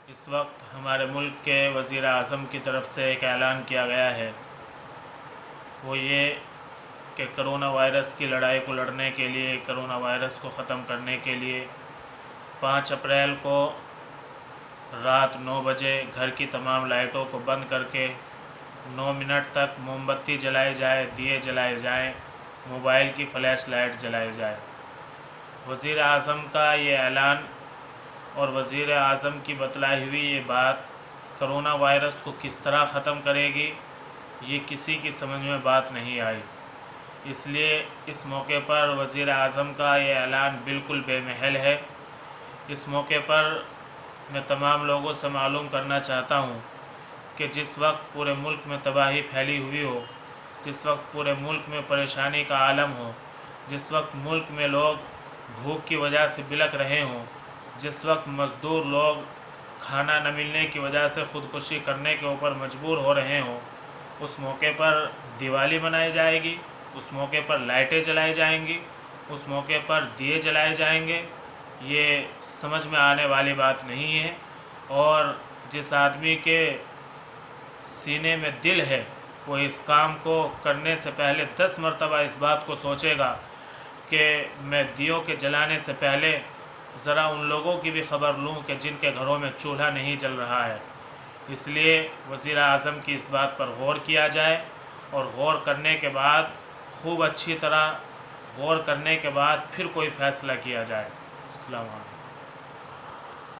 اس وقت ہمارے ملک کے وزیر اعظم کی طرف سے ایک اعلان کیا گیا ہے، وہ یہ کہ کرونا وائرس کی لڑائی کو لڑنے کے لیے، کرونا وائرس کو ختم کرنے کے لیے 5 اپریل کو رات 9 بجے گھر کی تمام لائٹوں کو بند کر کے 9 منٹ تک موم بتی جلائی جائے، دیے جلائے جائیں، موبائل کی فلیش لائٹ جلائی جائے۔ وزیر اعظم کا یہ اعلان اور وزیر اعظم کی بتلائی ہوئی یہ بات کرونا وائرس کو کس طرح ختم کرے گی، یہ کسی کی سمجھ میں بات نہیں آئی۔ اس لیے اس موقع پر وزیر اعظم کا یہ اعلان بالکل بے محل ہے۔ اس موقع پر میں تمام لوگوں سے معلوم کرنا چاہتا ہوں کہ جس وقت پورے ملک میں تباہی پھیلی ہوئی ہو، جس وقت پورے ملک میں پریشانی کا عالم ہو، جس وقت ملک میں لوگ بھوک کی وجہ سے بلک رہے ہوں، جس وقت مزدور لوگ کھانا نہ ملنے کی وجہ سے خودکشی کرنے کے اوپر مجبور ہو رہے ہوں، اس موقع پر دیوالی منائی جائے گی، اس موقع پر لائٹیں جلائی جائیں گی، اس موقع پر دیے جلائے جائیں گے، یہ سمجھ میں آنے والی بات نہیں ہے۔ اور جس آدمی کے سینے میں دل ہے وہ اس کام کو کرنے سے پہلے 10 مرتبہ اس بات کو سوچے گا کہ میں دیوں کے جلانے سے پہلے ذرا ان لوگوں کی بھی خبر لوں کہ جن کے گھروں میں چولہا نہیں جل رہا ہے۔ اس لیے وزیر اعظم کی اس بات پر غور کیا جائے، اور غور کرنے کے بعد خوب اچھی طرح غور کرنے کے بعد پھر کوئی فیصلہ کیا جائے۔ السلام علیکم۔